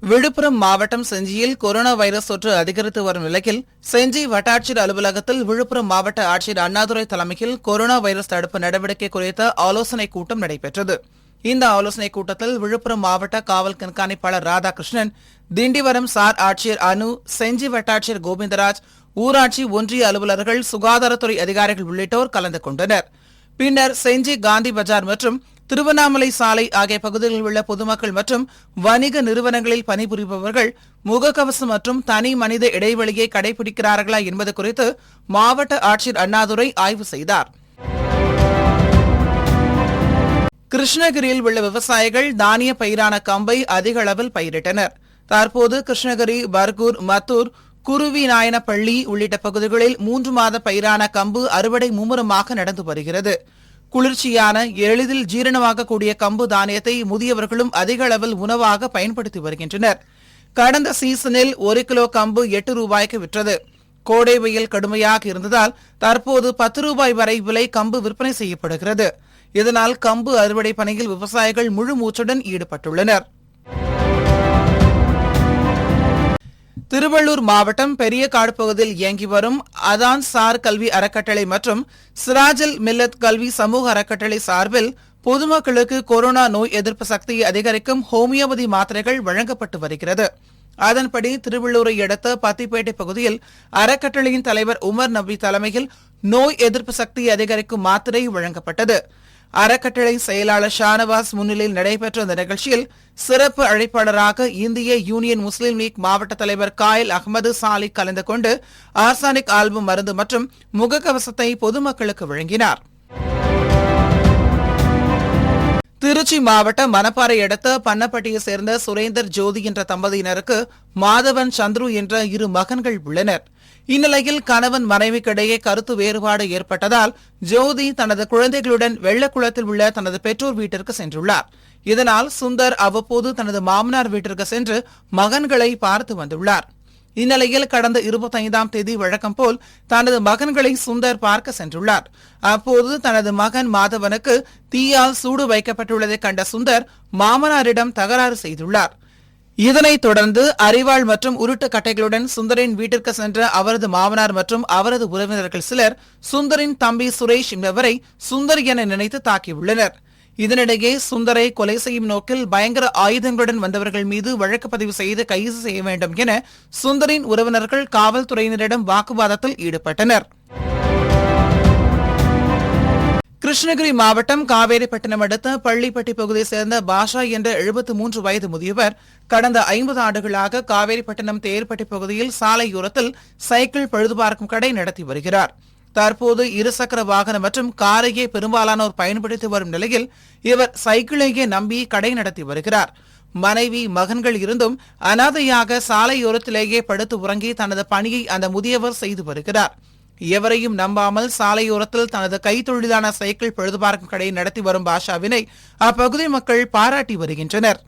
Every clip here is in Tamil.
விழுப்புரம் மாவட்டம் செஞ்சியில் கொரோனா வைரஸ் தொற்று அதிகரித்து வரும் நிலையில் செஞ்சி வட்டாட்சியர் அலுவலகத்தில் விழுப்புரம் மாவட்ட ஆட்சியர் அண்ணாதுரை தலைமையில் கொரோனா வைரஸ் தடுப்பு நடவடிக்கை குறித்த ஆலோசனைக் கூட்டம் நடைபெற்றது. இந்த ஆலோசனைக் கூட்டத்தில் விழுப்புரம் மாவட்ட காவல் கண்காணிப்பாளர் ராதாகிருஷ்ணன், திண்டிவரம் சார் ஆட்சியர் அனு, செஞ்சி வட்டாட்சியர் கோவிந்தராஜ், ஊராட்சி ஒன்றிய அலுவலர்கள், சுகாதாரத்துறை அதிகாரிகள் உள்ளிட்டோர் கலந்து கொண்டனர். பின்னர் செஞ்சி காந்தி பஜார் மற்றும் திருவண்ணாமலை சாலை ஆகிய பகுதிகளில் உள்ள பொதுமக்கள் மற்றும் வணிக நிறுவனங்களில் பணிபுரிபவர்கள் முகக்கவசம் மற்றும் தனி மனித இடைவெளியை கடைபிடிக்கிறார்களா என்பது குறித்து மாவட்ட ஆட்சியர் அண்ணாதுரை ஆய்வு செய்தார். கிருஷ்ணகிரியில் உள்ள விவசாயிகள் தானிய பயிரான கம்பை அதிக அளவில் பயிரிட்டனர். தற்போது கிருஷ்ணகிரி, பர்கூர், மத்தூர், குருவி நாயனப்பள்ளி உள்ளிட்ட பகுதிகளில் 3 மாத பயிரான கம்பு அறுவடை மும்முரமாக நடந்து வருகிறது. குளிர்ச்சியான, எளிதில் ஜீரணமாகக்கூடிய கம்பு தானியத்தை முதியவர்களும் அதிக அளவில் உணவாக பயன்படுத்தி வருகின்றனர். கடந்த சீசனில் 1 கிலோ கம்பு 8 ரூபாய்க்கு விற்றது. கோடை வெயில் கடுமையாக இருந்ததால் தற்போது 10 ரூபாய் வரை விலை கம்பு விற்பனை செய்யப்படுகிறது. இதனால் கம்பு அறுவடை பணியில் விவசாயிகள் முழு மூச்சுடன் ஈடுபட்டுள்ளனர். திருவள்ளூர் மாவட்டம் பெரியகாடு பகுதியில் இயங்கி வரும் அதான் சார் கல்வி அறக்கட்டளை மற்றும் சிராஜல் மில்லத் கல்வி சமூக அறக்கட்டளை சார்பில் பொதுமக்களுக்கு கொரோனா நோய் எதிர்ப்பு சக்தியை அதிகரிக்கும் ஹோமியோபதி மாத்திரைகள் வழங்கப்பட்டு வருகிறது. அதன்படி திருவள்ளூரை அடுத்த பத்திப்பேட்டை பகுதியில் அறக்கட்டளையின் தலைவர் உமர் நபி தலைமையில் நோய் எதிர்ப்பு சக்தியை அதிகரிக்கும் மாத்திரை வழங்கப்பட்டது. அறக்கட்டளை செயலாளர் ஷானவாஸ் முன்னிலையில் நடைபெற்ற இந்த நிகழ்ச்சியில் சிறப்பு அழைப்பாளராக இந்திய யூனியன் முஸ்லீம் லீக் மாவட்ட தலைவர் காயல் அகமது சாலிக் கலந்து கொண்டு ஆர்சானிக் ஆல்பம் மருந்து மற்றும் முகக்கவசத்தை பொதுமக்களுக்கு வழங்கினார். திருச்சி மாவட்டம் மணப்பாறை அடுத்த பன்னப்பட்டியை சேர்ந்த சுரேந்தர் ஜோதி என்ற தம்பதியினருக்கு மாதவன், சந்துரு என்ற 2 மகன்கள் உள்ளனர். இந்நிலையில் கணவன் மனைவிக்கிடையே கருத்து வேறுபாடு ஏற்பட்டதால் ஜோதி தனது குழந்தைகளுடன் வெள்ளக்குளத்தில் உள்ள தனது பெற்றோர் வீட்டிற்கு சென்றுள்ளார். இதனால் சுந்தர் அவ்வப்போது தனது மாமனார் வீட்டிற்கு சென்று மகன்களை பார்த்து வந்துள்ளார். இந்நிலையில் கடந்த 25ஆம் தேதி வழக்கம் போல் தனது மகன்களை சுந்தர் பார்க்க சென்றுள்ளார். அப்போது தனது மகன் மாதவனுக்கு தீயால் சூடு வைக்கப்பட்டுள்ளதை கண்ட சுந்தர் மாமனாரிடம் தகராறு செய்துள்ளார். இதனைத் தொடர்ந்து அரிவாள் மற்றும் உருட்டு கட்டைகளுடன் சுந்தரின் வீட்டிற்கு சென்ற அவரது மாமனார் மற்றும் அவரது உறவினர்கள் சிலர் சுந்தரின் தம்பி சுரேஷ் என்பவரை சுந்தர் என நினைத்து தாக்கியுள்ளனர். இதனிடையே சுந்தரை கொலை செய்யும் நோக்கில் பயங்கர ஆயுதங்களுடன் வந்தவர்கள் மீது வழக்கு பதிவு செய்து கைது செய்ய வேண்டும் என சுந்தரின் உறவினர்கள் காவல்துறையினரிடம் வாக்குவாதத்தில் ஈடுபட்டனர். கிருஷ்ணகிரி மாவட்டம் காவேரிப்பட்டினம் அடுத்த பள்ளிப்பட்டி பகுதியைச் சேர்ந்த பாஷா என்ற 73 வயது முதியவர் கடந்த 50 ஆண்டுகளாக காவேரிப்பட்டினம் தேர்ப்பட்டி பகுதியில் சாலையோரத்தில் சைக்கிள் பழுதுபார்க்கும் கடை நடத்தி வருகிறார். தற்போது இருசக்கர வாகனம் மற்றும் காரையே பெரும்பாலானோர் பயன்படுத்தி வரும் நிலையில் இவர் சைக்கிளையே நம்பி கடை நடத்தி வருகிறார். மனைவி, மகன்கள் இருந்தும் அனாதையாக சாலையோரத்திலேயே படுத்து உறங்கி தனது பணியை அந்த முதியவர் செய்து வருகிறார். எவரையும் நம்பாமல் சாலையோரத்தில் தனது கைத்தொழிலான சைக்கிள் பழுதுபார்க்கும் கடை நடத்தி வரும் பாஷாவினை அப்பகுதி மக்கள் பாராட்டி வருகின்றனர்.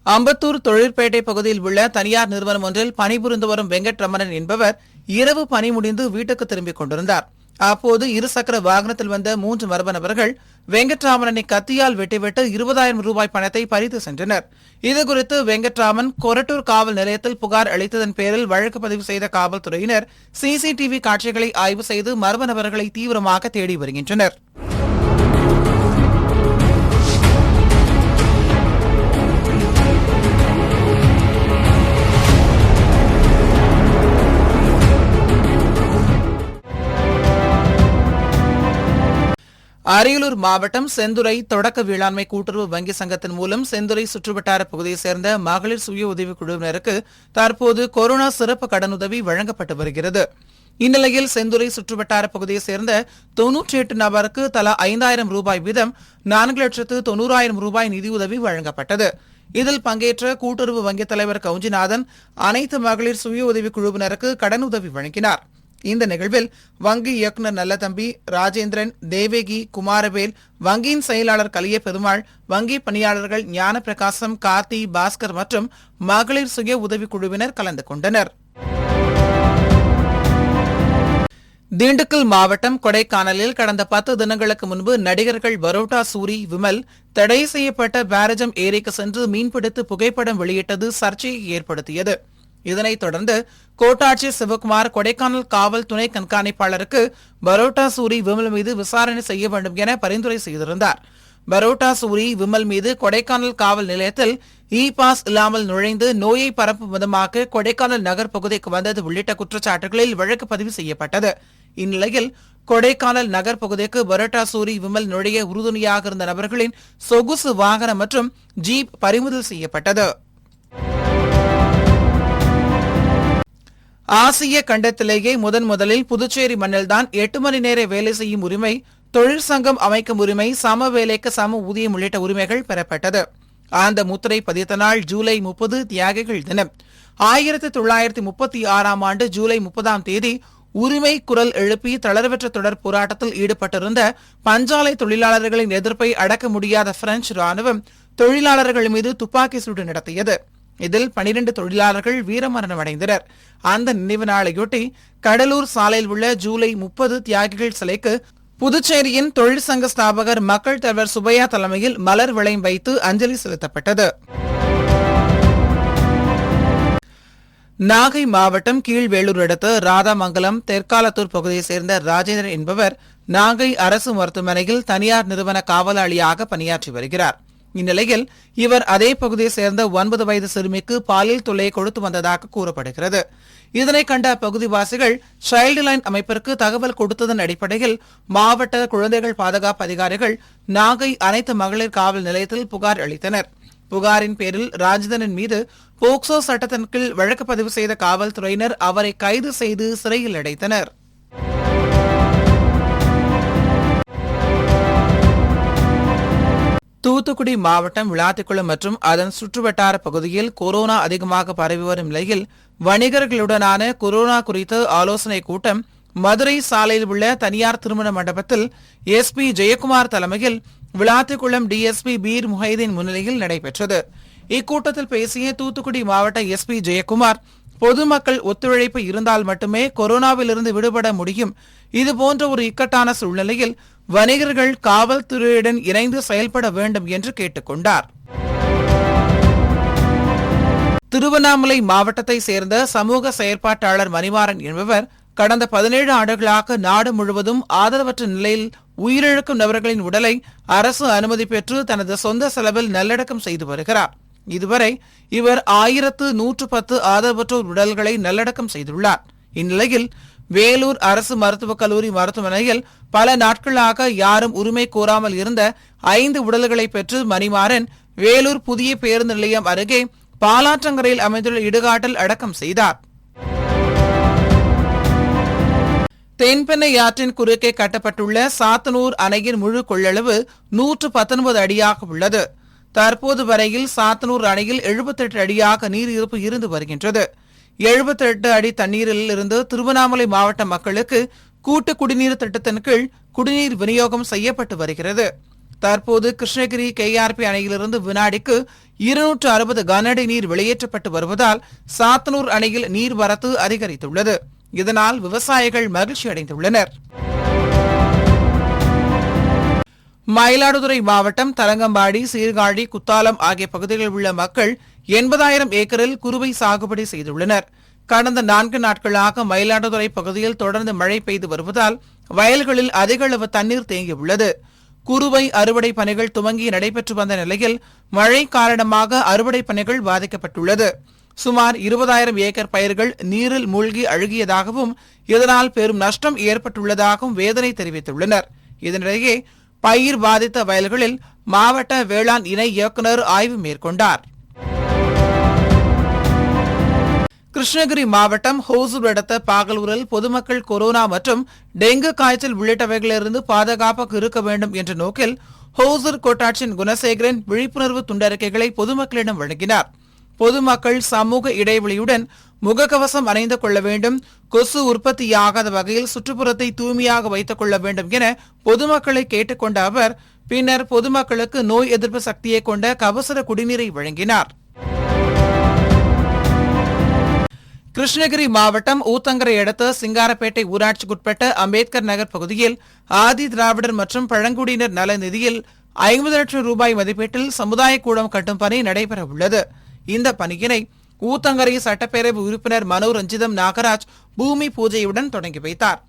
அம்பத்தூர் தொழிற்பேட்டை பகுதியில் உள்ள தனியார் நிறுவனம் ஒன்றில் பணிபுரிந்து வரும் வெங்கட்ரமணன் என்பவர் இரவு பணி முடிந்து வீட்டுக்கு திரும்பிக் கொண்டிருந்தார். அப்போது இருசக்கர வாகனத்தில் வந்த 3 மர்ம நபர்கள் வெங்கட்ராமனை கத்தியால் வெட்டிவிட்டு 20,000 ரூபாய் பணத்தை பறித்து சென்றனர். இதுகுறித்து வெங்கட்ராமன் கொரட்டூர் காவல் நிலையத்தில் புகார் அளித்ததன் பேரில் வழக்கு பதிவு செய்த காவல்துறையினர் சிசிடிவி காட்சிகளை ஆய்வு செய்து மர்ம நபர்களை தீவிரமாக தேடி வருகின்றனர். அரியலூர் மாவட்டம் செந்துறை தொடக்க வேளாண்மை கூட்டுறவு வங்கி சங்கத்தின் மூலம் செந்துறை சுற்றுவட்டார பகுதியைச் சேர்ந்த மகளிர் சுய உதவிக் குழுவினருக்கு தற்போது கொரோனா சிறப்பு கடனுதவி வழங்கப்பட்டு வருகிறது. இந்நிலையில் செந்துறை சுற்றுவட்டார பகுதியைச் சேர்ந்த 98 நபருக்கு தலா 5,000 ரூபாய் வீதம் 4,90,000 ரூபாய் நிதியுதவி வழங்கப்பட்டது. இதில் பங்கேற்ற கூட்டுறவு வங்கித் தலைவர் கவுஞ்சிநாதன் அனைத்து மகளிர் சுய உதவிக் குழுவினருக்கு கடனுதவி வழங்கினார். இந்த நிகழ்வில் வங்கி இயக்குநர் நல்லதம்பி, ராஜேந்திரன், தேவேகி, குமாரவேல், வங்கியின் செயலாளர் கலிய பெருமாள், வங்கி பணியாளர்கள் ஞானப்பிரகாசம், கார்த்தி, பாஸ்கர் மற்றும் மகளிர் சுய உதவிக் குழுவினர் கலந்து கொண்டனர். திண்டுக்கல் மாவட்டம் கொடைக்கானலில் கடந்த 10 தினங்களுக்கு முன்பு நடிகர்கள் பரோட்டா சூரி, விமல் தடை செய்யப்பட்ட பாரஜம் ஏரிக்கு சென்று மீன்பிடித்து புகைப்படம் வெளியிட்டது சர்ச்சையை ஏற்படுத்தியது. இதனைத் தொடர்ந்து கோட்டாட்சியர் சிவக்குமார் கொடைக்கானல் காவல் துணை கண்காணிப்பாளருக்கு பரோட்டா சூரி, விமல் மீது விசாரணை செய்ய வேண்டும் என பரிந்துரை செய்திருந்தார். பரோட்டா சூரி, விமல் மீது கொடைக்கானல் காவல் நிலையத்தில் பாஸ் இல்லாமல் நுழைந்து நோயை பரப்பும் விதமாக கொடைக்கானல் நகர் பகுதிக்கு வந்தது உள்ளிட்ட குற்றச்சாட்டுகளில் வழக்கு பதிவு செய்யப்பட்டது. இந்நிலையில் கொடைக்கானல் நகர் பகுதிக்கு பரோட்டா சூரி, விமல் நுழைய உறுதுணையாக இருந்த நபர்களின் சொகுசு வாகனம் மற்றும் ஜீப் பறிமுதல் செய்யப்பட்டது. ஆசிய கண்டத்திலேயே முதலில் புதுச்சேரி மண்ணில்தான் 8 மணி நேர வேலை செய்யும் உரிமை, தொழிற்சங்கம் அமைக்கும் உரிமை, சம வேலைக்கு சம ஊதியம் உள்ளிட்ட உரிமைகள் பெறப்பட்டது. அந்த முத்திரை பதித்த நாள் ஜூலை 30 தியாகிகள் தினம். 1936 ஆண்டு ஜூலை 30 உரிமை குரல் எழுப்பி தளர்வற்ற தொடர் போராட்டத்தில் ஈடுபட்டிருந்த பஞ்சாலை தொழிலாளர்களின் எதிர்ப்பை அடக்க முடியாத பிரெஞ்சு ராணுவம் தொழிலாளர்கள் மீது துப்பாக்கி சூடு நடத்தியது. இதில் 12 தொழிலாளர்கள் வீரமரணம் அடைந்தனர். அந்த நினைவு நாளையொட்டி கடலூர் சாலையில் உள்ள ஜூலை 30 தியாகிகள் சிலைக்கு புதுச்சேரியின் தொழிற்சங்க ஸ்தாபகர் மக்கள் தலைவர் சுப்பையா தலைமையில் மலர் வளையம் வைத்து அஞ்சலி செலுத்தப்பட்டது. நாகை மாவட்டம் கீழ்வேளூர் அடுத்த ராதாமங்கலம் தெற்காலத்தூர் பகுதியைச் சேர்ந்த ராஜேந்திரன் என்பவர் நாகை அரசு மருத்துவமனையில் தனியார் நிறுவன காவலாளியாக பணியாற்றி வருகிறார். இந்நிலையில் இவர் அதே பகுதியைச் சேர்ந்த 9 வயது சிறுமிக்கு பாலியல் தொல்லை கொடுத்து வந்ததாக கூறப்படுகிறது. இதனை கண்ட அப்பகுதிவாசிகள் சைல்டு லைன் அமைப்பிற்கு தகவல் கொடுத்ததன் அடிப்படையில் மாவட்ட குழந்தைகள் பாதுகாப்பு அதிகாரிகள் நாகை அனைத்து மகளிர் காவல் நிலையத்தில் புகார் அளித்தனர். புகாரின் பேரில் ராஜேந்திரன் மீது போக்சோ சட்டத்தின் கீழ் வழக்கு பதிவு செய்த காவல்துறையினர் அவரை கைது செய்து சிறையில் அடைத்தனர். தூத்துக்குடி மாவட்டம் விளாத்திக்குளம் மற்றும் அதன் சுற்றுவட்டார பகுதியில் கொரோனா அதிகமாக பரவி வரும் நிலையில் வணிகர்களுடனான கொரோனா குறித்த ஆலோசனைக் கூட்டம் மதுரை சாலையில் உள்ள தனியார் திருமண மண்டபத்தில் எஸ்பி ஜெயக்குமார் தலைமையில் விளாத்திக்குளம் டிஎஸ்பி பீர் முஹைதீன் முன்னிலையில் நடைபெற்றது. இக்கூட்டத்தில் பேசிய தூத்துக்குடி மாவட்ட எஸ்பி ஜெயக்குமார், பொதுமக்கள் ஒத்துழைப்பு இருந்தால் மட்டுமே கொரோனாவிலிருந்து விடுபட முடியும். இதுபோன்ற ஒரு இக்கட்டான சூழ்நிலையில் வணிகர்கள் காவல்துறையுடன் இணைந்து செயல்பட வேண்டும் என்று கேட்டுக் கொண்டார். திருவண்ணாமலை மாவட்டத்தை சேர்ந்த சமூக செயற்பாட்டாளர் மணிமாறன் என்பவர் கடந்த 17 ஆண்டுகளாக நாடு முழுவதும் ஆதரவற்ற நிலையில் உயிரிழக்கும் நபர்களின் உடலை அரசு அனுமதி பெற்று தனது சொந்த செலவில் நல்லடக்கம் செய்து வருகிறார். இதுவரை இவர் 1110 ஆதரவற்றோர் உடல்களை நல்லடக்கம் செய்துள்ளார். இந்நிலையில் வேலூர் அரசு மருத்துவக் கல்லூரி மருத்துவமனையில் பல நாட்களாக யாரும் உரிமை கோராமல் இருந்த 5 உடல்களை பெற்று மணிமாறன் வேலூர் புதிய பேருந்து நிலையம் அருகே பாலாற்றங்கரையில் அமைந்துள்ள இடுகாட்டில் அடக்கம் செய்தார். தென்பெண்ணை ஆற்றின் குறுக்கே கட்டப்பட்டுள்ள சாத்தனூர் அணையின் முழு கொள்ளளவு 119 அடியாக உள்ளது. தற்போது வரையில் சாத்தனூர் அணையில் 78 அடியாக நீர் இருப்பு இருந்து வருகின்றது. 78 அடி தண்ணீரில் இருந்து திருவண்ணாமலை மாவட்ட மக்களுக்கு கூட்டு குடிநீர் திட்டத்தின் கீழ் குடிநீர் விநியோகம் செய்யப்பட்டு வருகிறது. தற்போது கிருஷ்ணகிரி கேஆர்பி அணையிலிருந்து வினாடிக்கு 260 கன அடி நீர் வெளியேற்றப்பட்டு வருவதால் சாத்தனூர் அணையில் நீர்வரத்து அதிகரித்துள்ளது. இதனால் விவசாயிகள் மகிழ்ச்சி அடைந்துள்ளனர். மயிலாடுதுறை மாவட்டம் தரங்கம்பாடி, சீர்காழி, குத்தாலம் ஆகிய பகுதிகளில் உள்ள மக்கள் 80,000 ஏக்கரில் குறுவை சாகுபடி செய்துள்ளனர். கடந்த 4 நாட்களாக மயிலாடுதுறை பகுதியில் தொடர்ந்து மழை பெய்து வருவதால் வயல்களில் அதிக அளவு தண்ணீர் தேங்கியுள்ளது. குறுவை அறுவடை பணிகள் துவங்கி நடைபெற்று வந்த நிலையில் மழை காரணமாக அறுவடை பணிகள் பாதிக்கப்பட்டுள்ளது. சுமார் 20,000 ஏக்கர் பயிர்கள் நீரில் மூழ்கி அழுகியதாகவும் இதனால் பெரும் நஷ்டம் ஏற்பட்டுள்ளதாகவும் வேதனை தெரிவித்துள்ளனர். இதனிடையே பயிர் பாதித்த வயல்களில் மாவட்ட வேளாண் இணை இயக்குநர் ஆய்வு மேற்கொண்டார். கிருஷ்ணகிரி மாவட்டம் ஹோசூர் அடுத்த பாகலூரில் பொதுமக்கள் கொரோனா மற்றும் டெங்கு காய்ச்சல் உள்ளிட்டவைகளிலிருந்து பாதுகாப்பாக இருக்க வேண்டும் என்ற நோக்கில் ஹோசூர் கோட்டாட்சியர் குணசேகரன் விழிப்புணர்வு துண்டறிக்கைகளை பொதுமக்களிடம் வழங்கினார். பொதுமக்கள் சமூக இடைவெளியுடன் முகக்கவசம் அணிந்து கொள்ள வேண்டும், கொசு உற்பத்தியாகாத வகையில் சுற்றுப்புறத்தை தூய்மையாக வைத்துக் கொள்ள வேண்டும் என பொதுமக்களை கேட்டுக் கொண்ட அவர் பின்னர் பொதுமக்களுக்கு நோய் எதிர்ப்பு சக்தியை கொண்ட கபசுர குடிநீரை வழங்கினார். கிருஷ்ணகிரி மாவட்டம் ஊத்தங்கரை அடுத்த சிங்காரப்பேட்டை ஊராட்சிக்குட்பட்ட அம்பேத்கர் நகர் பகுதியில் ஆதி திராவிடர் மற்றும் பழங்குடியினர் நல நிதியில் 50 லட்சம் ரூபாய் மதிப்பீட்டில் சமுதாய கூடம் கட்டும் பணி நடைபெறவுள்ளது. இந்த பணியினை ஊத்தங்கரை சட்டப்பேரவை உறுப்பினர் மனோ ரஞ்சிதம் நாகராஜ் பூமி பூஜையுடன் தொடங்கி வைத்தார்.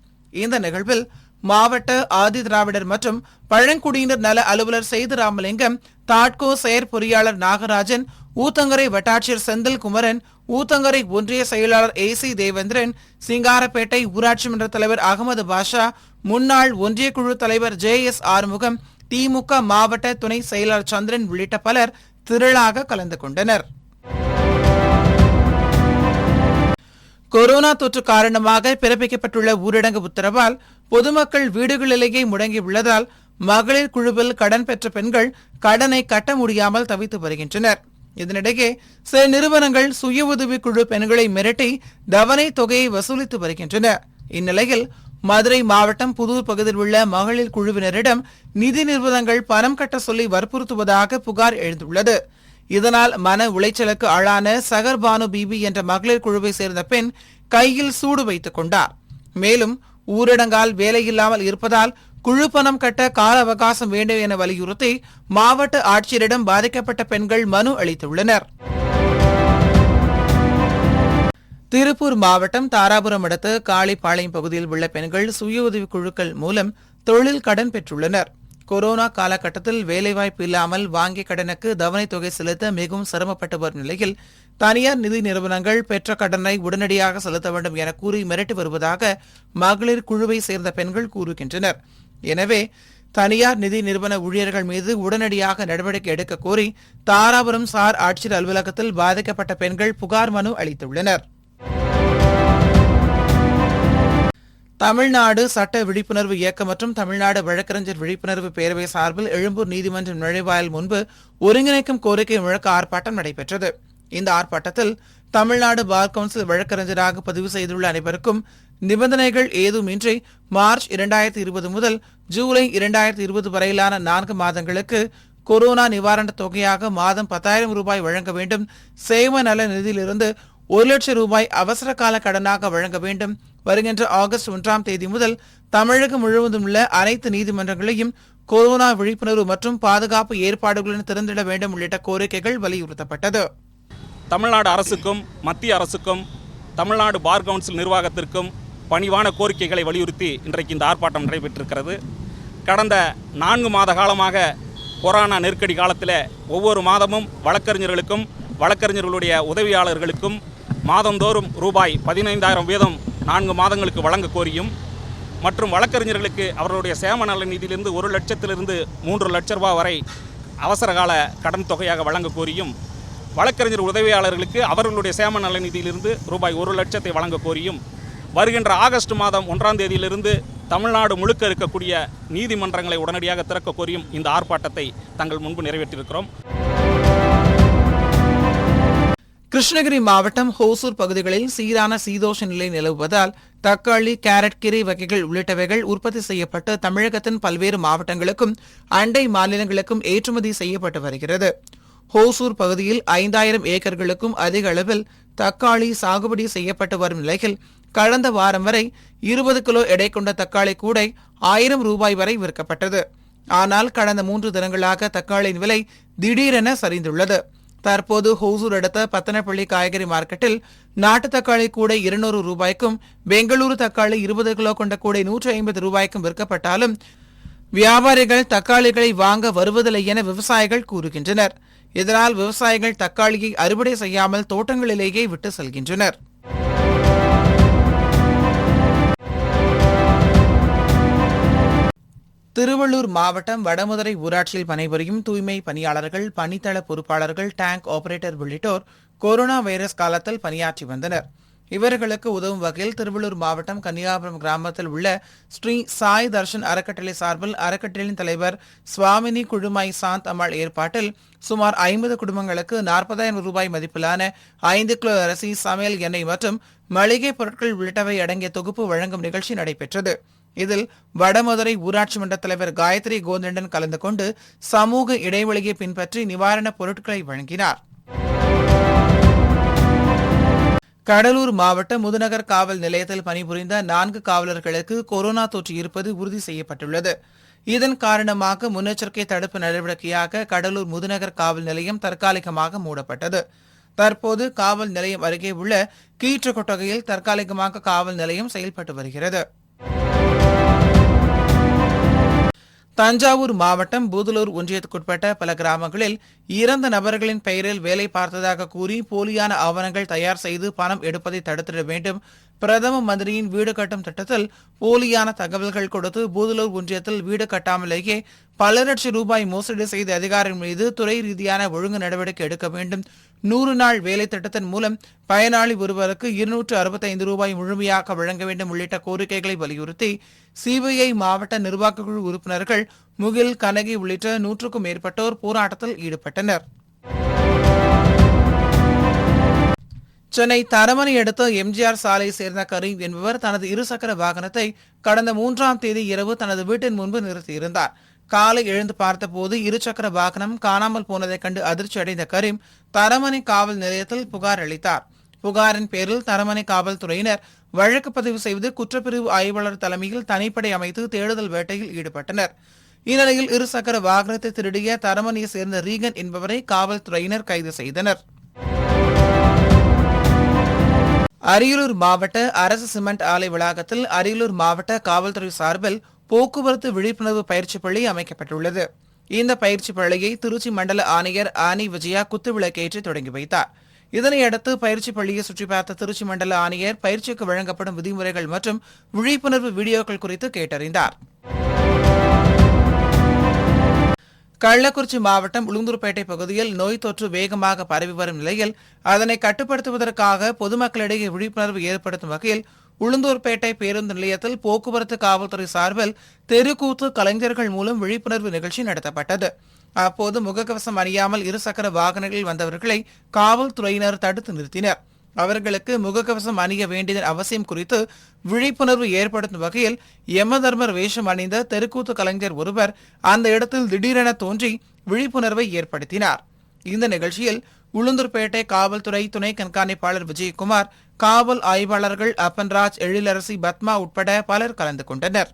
இந்த நிகழ்வில் மாவட்ட ஆதி திராவிடர் மற்றும் பழங்குடியினர் நல அலுவலர் சேதுராமலிங்கம், தாட்கோ செயற் பொறியாளர் நாகராஜன், ஊத்தங்கரை வட்டாட்சியர் செந்தில் குமரன், ஊத்தங்கரை ஒன்றிய செயலாளர் AC தேவேந்திரன், சிங்காரப்பேட்டை ஊராட்சி மன்ற தலைவர் அகமது பாஷா, முன்னாள் ஒன்றிய குழு தலைவர் JS ஆறுமுகம், திமுக மாவட்ட துணை செயலாளர் சந்திரன் உள்ளிட்ட பலர் திரளாக கலந்து கொண்டனர். கொரோனா தொற்று காரணமாக பிறப்பிக்கப்பட்டுள்ள ஊரடங்கு உத்தரவால் பொதுமக்கள் வீடுகளிலேயே முடங்கியுள்ளதால் மகளிர் குழுவில் கடன் பெற்ற பெண்கள் கடனை கட்ட முடியாமல் தவித்து வருகின்றனர். இதனிடையே சில நிறுவனங்கள் சுய உதவி குழு பெண்களை மிரட்டி தவணை தொகையை வசூலித்து வருகின்றன. இந்நிலையில் மதுரை மாவட்டம் புதூர் பகுதியில் உள்ள மகளிர் குழுவினரிடம் நிதி நிறுவனங்கள் பணம் கட்ட சொல்லி வற்புறுத்துவதாக புகார் எழுந்துள்ளது. இதனால் மன உளைச்சலுக்கு ஆளான சகர்பானு பிபி என்ற மகளிர் குழுவை சேர்ந்த பெண் கையில் சூடு வைத்துக் கொண்டார். மேலும் ஊரடங்கால் வேலையில்லாமல் இருப்பதால் குழு பணம் கட்ட கால அவகாசம் வேண்டும் என வலியுறுத்தி மாவட்ட ஆட்சியரிடம் பாதிக்கப்பட்ட பெண்கள் மனு அளித்துள்ளனர். திருப்பூர் மாவட்டம் தாராபுரம் அடுத்த காளிப்பாளையம் பகுதியில் உள்ள பெண்கள் சுய உதவி குழுக்கள் மூலம் தொழில் கடன் பெற்றுள்ளனர். கொரோனா காலகட்டத்தில் வேலைவாய்ப்பு இல்லாமல் வாங்கிய கடனுக்கு தவணை தொகை செலுத்த மிகவும் சிரமப்பட்டு வரும் நிலையில் தனியார் நிதி நிறுவனங்கள் பெற்ற கடனை உடனடியாக செலுத்த வேண்டும் என கூறி மிரட்டி வருவதாக மகளிர் குழுவை சேர்ந்த பெண்கள் கூறுகின்றனர். எனவே தனியார் நிதி நிறுவன ஊழியர்கள் மீது உடனடியாக நடவடிக்கை எடுக்க கோரி தாராபுரம் சார் ஆட்சியர் அலுவலகத்தில் பாதிக்கப்பட்ட பெண்கள் புகார் மனு அளித்துள்ளனர். தமிழ்நாடு சட்ட விழிப்புணர்வு இயக்கம் மற்றும் தமிழ்நாடு வழக்கறிஞர் விழிப்புணர்வு பேரவை சார்பில் எழும்பூர் நீதிமன்ற நுழைவாயில் முன்பு ஒருங்கிணைக்கும் கோரிக்கை முழக்க ஆர்ப்பாட்டம் நடைபெற்றது. இந்த ஆர்ப்பாட்டத்தில் தமிழ்நாடு பார் கவுன்சில் வழக்கறிஞராக பதிவு செய்துள்ள அனைவருக்கும் நிபந்தனைகள் ஏதுமின்றி மார்ச் 2020 முதல் ஜூலை 2020 வரையிலான 4 மாதங்களுக்கு கொரோனா நிவாரணத் தொகையாக மாதம் 10,000 ரூபாய் வழங்க வேண்டும், சேம நல நிதியிலிருந்து 1 லட்சம் ரூபாய் அவசர கால கடனாக வழங்க வேண்டும், வருகின்ற ஆகஸ்ட் 1ஆம் தேதி முதல் தமிழகம் முழுவதும் உள்ள அனைத்து நீதிமன்றங்களையும் கொரோனா விழிப்புணர்வு மற்றும் பாதுகாப்பு ஏற்பாடுகளுடன் திறந்திட வேண்டும் உள்ளிட்ட கோரிக்கைகள் வலியுறுத்தப்பட்டது. தமிழ்நாடு அரசுக்கும் மத்திய அரசுக்கும் தமிழ்நாடு பார் கவுன்சில் நிர்வாகத்திற்கும் பணிவான கோரிக்கைகளை வலியுறுத்தி இன்றைக்கு இந்த ஆர்ப்பாட்டம் நடைபெற்றிருக்கிறது. கடந்த 4 மாத காலமாக கொரோனா நெருக்கடி காலத்தில் ஒவ்வொரு மாதமும் வழக்கறிஞர்களுக்கும் வழக்கறிஞர்களுடைய உதவியாளர்களுக்கும் மாதந்தோறும் ரூபாய் 15,000 வீதம் 4 மாதங்களுக்கு வழங்க கோரியும் மற்றும் வழக்கறிஞர்களுக்கு அவர்களுடைய சேம நல நிதியிலிருந்து 1 லட்சத்திலிருந்து 3 லட்சம் ரூபாய் வரை அவசர கால கடன் தொகையாக வழங்க கோரியும் வழக்கறிஞர் உதவியாளர்களுக்கு அவர்களுடைய சேம நல நிதியிலிருந்து ரூபாய் 1 லட்சத்தை வழங்க கோரியும் வருகின்ற ஆகஸ்ட் மாதம் 1ஆம் தேதியிலிருந்து தமிழ்நாடு முழுக்க இருக்கக்கூடிய நீதிமன்றங்களை உடனடியாக திறக்க கோரியும் இந்த ஆர்ப்பாட்டத்தை தங்கள் முன்பு நிறைவேற்றியிருக்கிறோம். கிருஷ்ணகிரி மாவட்டம் ஹோசூர் பகுதிகளில் சீரான சீதோஷ நிலை நிலவுவதால் தக்காளி, கேரட், கீரை வகைகள் உள்ளிட்டவைகள் உற்பத்தி செய்யப்பட்டு தமிழகத்தின் பல்வேறு மாவட்டங்களுக்கும் அண்டை மாநிலங்களுக்கும் ஏற்றுமதி செய்யப்பட்டு வருகிறது. ஹோசூர் பகுதியில் 5,000 ஏக்கர்களுக்கும் அதிக அளவில் தக்காளி சாகுபடி செய்யப்பட்டு வரும் நிலையில் கடந்த வாரம் வரை 20 கிலோ எடை கொண்ட தக்காளி கூடை 1000 ரூபாய் வரை விற்கப்பட்டது. ஆனால் கடந்த 3 தினங்களாக தக்காளியின் விலை திடீரென சரிந்துள்ளது. தற்போது ஹோசூர் அடுத்த பத்தனப்பள்ளி காய்கறி மார்க்கெட்டில் நாட்டு தக்காளி கூடை 200 ரூபாய்க்கும் பெங்களூரு தக்காளி 20 கிலோ கொண்ட கூடை 150 ரூபாய்க்கும் விற்கப்பட்டாலும் வியாபாரிகள் தக்காளிகளை வாங்க வருவதில்லை என விவசாயிகள் கூறுகின்றனர். இதனால் விவசாயிகள் தக்காளியை அறுவடை செய்யாமல் தோட்டங்களிலேயே விட்டு செல்கின்றனர். திருவள்ளூர் மாவட்டம் வடமதுரை ஊராட்சியில் பணிபுரியும் தூய்மை பணியாளர்கள், பணித்தள பொறுப்பாளர்கள், டேங்க் ஆபரேட்டர் உள்ளிட்டோர் கொரோனா வைரஸ் காலத்தில் பணியாற்றி வந்தனர். இவர்களுக்கு உதவும் வகையில் திருவள்ளூர் மாவட்டம் கன்னியாபுரம் கிராமத்தில் உள்ள ஸ்ரீ சாய் தர்ஷன் அறக்கட்டளை சார்பில் அறக்கட்டளையின் தலைவர் சுவாமினி குழுமாய் சாந்த் அம்மாள் ஏற்பாட்டில் சுமார் 50 குடும்பங்களுக்கு 40,000 ரூபாய் மதிப்பிலான 5 கிலோ அரிசி, சமையல் எண்ணெய் மற்றும் மளிகை பொருட்கள் உள்ளிட்டவை அடங்கிய தொகுப்பு வழங்கும் நிகழ்ச்சி நடைபெற்றது. இதில் வடமதுரை ஊராட்சி மன்ற தலைவர் காயத்ரி கோதண்டன் கலந்து கொண்டு சமூக இடைவெளியை பின்பற்றி நிவாரணப் பொருட்களை வழங்கினார். கடலூர் மாவட்ட முதுநகர் காவல் நிலையத்தில் பணிபுரிந்த 4 காவலர்களுக்கு கொரோனா தொற்று இருப்பது உறுதி செய்யப்பட்டுள்ளது. இதன் காரணமாக முன்னெச்சரிக்கை தடுப்பு நடவடிக்கையாக கடலூர் முதுநகர் காவல் நிலையம் தற்காலிகமாக மூடப்பட்டது. தற்போது காவல் நிலையம் அருகே உள்ள கீற்றுக்கொட்டகையில் தற்காலிகமாக காவல் நிலையம் செயல்பட்டு வருகிறது. தஞ்சாவூர் மாவட்டம் பூதலூர் ஒன்றியத்துக்குட்பட்ட பல கிராமங்களில் இறந்த நபர்களின் பெயரில் வேலை பார்த்ததாக கூறி போலியான ஆவணங்கள் தயார் செய்து பணம் எடுப்பதை தடுத்திட வேண்டும். பிரதம மந்திரியின் வீடு கட்டும் திட்டத்தில் போலியான தகவல்கள் கொடுத்து பூதலூர் ஒன்றியத்தில் வீடு கட்டாமலேயே பல லட்சம் ரூபாய் மோசடி செய்த அதிகாரிகள் மீது துறை ரீதியான ஒழுங்கு நடவடிக்கை எடுக்க வேண்டும். 100 நாள் வேலை திட்டத்தின் மூலம் பயனாளி ஒருவருக்கு 265 ரூபாய் முழுமையாக வழங்க வேண்டும் உள்ளிட்ட கோரிக்கைகளை வலியுறுத்தி சிபிஐ மாவட்ட நிர்வாகக்குழு உறுப்பினர்கள் முகில், கனகி உள்ளிட்ட 100க்கும் மேற்பட்டோர் போராட்டத்தில் ஈடுபட்டனர். சென்னை தரமணி அடுத்த எம்ஜிஆர் சாலை சேர்ந்த கரீம் என்பவர் தனது இருசக்கர வாகனத்தை கடந்த 3ஆம் தேதி இரவு தனது வீட்டின் முன்பு நிறுத்தியிருந்தார். காலை எழுந்து பார்த்தபோது இருசக்கர வாகனம் காணாமல் போனதைக் கண்டு அதிர்ச்சி அடைந்த கரீம் தரமணி காவல் நிலையத்தில் புகார் அளித்தார். புகாரின் பேரில் தரமணி காவல்துறையினர் வழக்கு பதிவு செய்து குற்றப்பிரிவு ஆய்வாளர் தலைமையில் தனிப்படை அமைத்து தேடுதல் வேட்டையில் ஈடுபட்டனர். இந்நிலையில் இருசக்கர வாகனத்தை திருடிய தரமணியை சேர்ந்த ரீகன் என்பவரை காவல்துறையினர் கைது செய்தனர். அரியலூர் மாவட்ட அரசு சிமெண்ட் ஆலை வளாகத்தில் அரியலூர் மாவட்ட காவல்துறை சார்பில் போக்குவரத்து விழிப்புணர்வு பயிற்சி பள்ளி அமைக்கப்பட்டுள்ளது. இந்த பயிற்சி பள்ளியை திருச்சி மண்டல ஆணையர் ஆனி விஜயா குத்துவிளக்கேற்றி தொடங்கி வைத்தார். இதனையடுத்து பயிற்சி பள்ளியை சுற்றி பார்த்த திருச்சி மண்டல ஆணையர் பயிற்சிக்கு வழங்கப்படும் விதிமுறைகள் மற்றும் விழிப்புணர்வு வீடியோக்கள் குறித்து கேட்டறிந்தார். கள்ளக்குறிச்சி மாவட்டம் உளுந்தூர்பேட்டை பகுதியில் நோய் தொற்று வேகமாக பரவி வரும் நிலையில் அதனை கட்டுப்படுத்துவதற்காக பொதுமக்களிடையே விழிப்புணர்வு ஏற்படுத்தும் வகையில் உளுந்தூர்பேட்டை பேருந்து நிலையத்தில் போக்குவரத்து காவல்துறை சார்பில் தெருக்கூத்து கலைஞர்கள் மூலம் விழிப்புணர்வு நிகழ்ச்சி நடத்தப்பட்டது. அப்போது முகக்கவசம் அணியாமல் இருசக்கர வாகனங்களில் வந்தவர்களை காவல்துறையினர் தடுத்து நிறுத்தினர். அவர்களுக்கு முகக்கவசம் அணிய வேண்டியதன் அவசியம் குறித்து விழிப்புணர்வு ஏற்படுத்தும் வகையில் யமதர்மர் வேஷம் அணிந்த தெருக்கூத்து கலைஞர் ஒருவர் அந்த இடத்தில் திடீரென தோன்றி விழிப்புணர்வை ஏற்படுத்தினார். இந்த நிகழ்ச்சியில் உளுந்தூர்பேட்டை காவல்துறை துணை கண்காணிப்பாளர் விஜயகுமார், காவல் ஆய்வாளர்கள் அப்பன்ராஜ், எழிலரசி, பத்மா உட்பட பலர் கலந்து கொண்டனர்.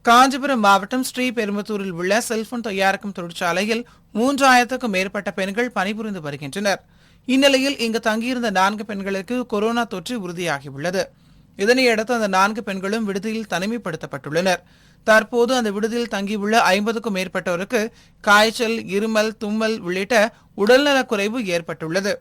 காஞ்சிபுரம் மாவட்டம் ஸ்ரீபெரும்புத்தூரில் உள்ள செல்போன் தயாரிக்கும் தொழிற்சாலையில் 3000க்கும் மேற்பட்ட பெண்கள் பணிபுரிந்து வருகின்றனர். இந்நிலையில் இங்கு தங்கியிருந்த 4 பெண்களுக்கு கொரோனா தொற்று உறுதியாகியுள்ளது. இதனையடுத்து அந்த 4 பெண்களும் விடுதியில் தனிமைப்படுத்தப்பட்டுள்ளனர். தற்போது அந்த விடுதியில் தங்கியுள்ள 50க்கும் மேற்பட்டோருக்கு காய்ச்சல், இருமல், தும்மல் உள்ளிட்ட உடல்நலக்குறைவு ஏற்பட்டுள்ளது.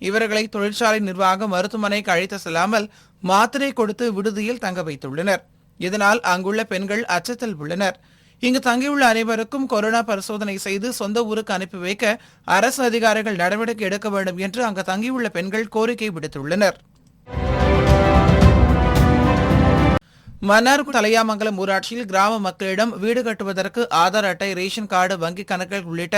இவர்களை தொழிற்சாலை நிர்வாகம் மருத்துவமனைக்கு அழைத்து செல்லாமல் மாத்திரை கொடுத்து விடுதியில் தங்க வைத்துள்ளனர். இதனால் அங்குள்ள பெண்கள் அச்சத்தில் உள்ளனர். இங்கு தங்கியுள்ள அனைவருக்கும் கொரோனா பரிசோதனை செய்து சொந்த ஊருக்கு அனுப்பி வைக்க அரசு அதிகாரிகள் நடவடிக்கை எடுக்க வேண்டும் என்று அங்கு தங்கியுள்ள பெண்கள் கோரிக்கை விடுத்துள்ளனர். மன்னார் தலையாமங்கலம் ஊராட்சியில் கிராம மக்களிடம் வீடு கட்டுவதற்கு ஆதார் அட்டை, ரேஷன் கார்டு, வங்கிக் கணக்குகள் உள்ளிட்ட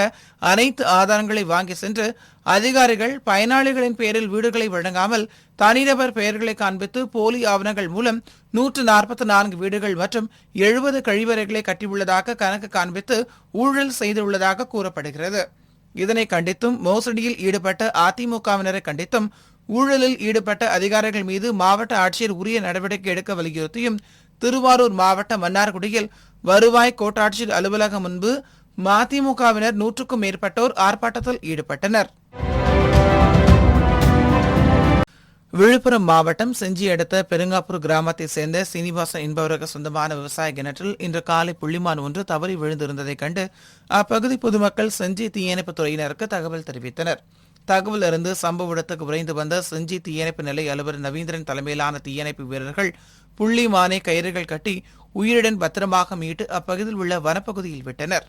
அனைத்து ஆதாரங்களை வாங்கி சென்று அதிகாரிகள் பயனாளிகளின் பெயரில் வீடுகளை வழங்காமல் தனிநபர் பெயர்களை காண்பித்து போலி ஆவணங்கள் மூலம் 144 வீடுகள் மற்றும் 70 கழிவறைகளை கட்டியுள்ளதாக கணக்கு காண்பித்து ஊழல் செய்துள்ளதாக கூறப்படுகிறது. இதனை கண்டித்தும் மோசடியில் ஈடுபட்ட அதிமுகவினரை கண்டித்தும் ஊழலில் ஈடுபட்ட அதிகாரிகள் மீது மாவட்ட ஆட்சியர் உரிய நடவடிக்கை எடுக்க வலியுறுத்தியும் திருவாரூர் மாவட்ட மன்னார்குடியில் வருவாய் கோட்டாட்சியர் அலுவலகம் முன்பு மதிமுகவினர் 100க்கும் மேற்பட்டோர் ஆர்ப்பாட்டத்தில் ஈடுபட்டனர். விழுப்புரம் மாவட்டம் செஞ்சி அடுத்த பெருங்காப்பூர் கிராமத்தைச் சேர்ந்த சீனிவாசன் என்பவருக்கு சொந்தமான விவசாய கிணற்றில் இன்று காலை புள்ளிமான் ஒன்று தவறி விழுந்திருந்ததைக் கண்டு அப்பகுதி பொதுமக்கள் செஞ்சி தீயணைப்புத் துறையினருக்கு தகவல் தெரிவித்தனர். தகவல் அறிந்து சம்பவ இடத்துக்கு விரைந்து வந்த செஞ்சி தீயணைப்பு நிலை அலுவலர் நவீந்திரன் தலைமையிலான தீயணைப்பு வீரர்கள் புள்ளிமானை கயிறுகள் கட்டி உயிருடன் பத்திரமாக மீட்டு அப்பகுதியில் உள்ள வனப்பகுதியில் விட்டனர்.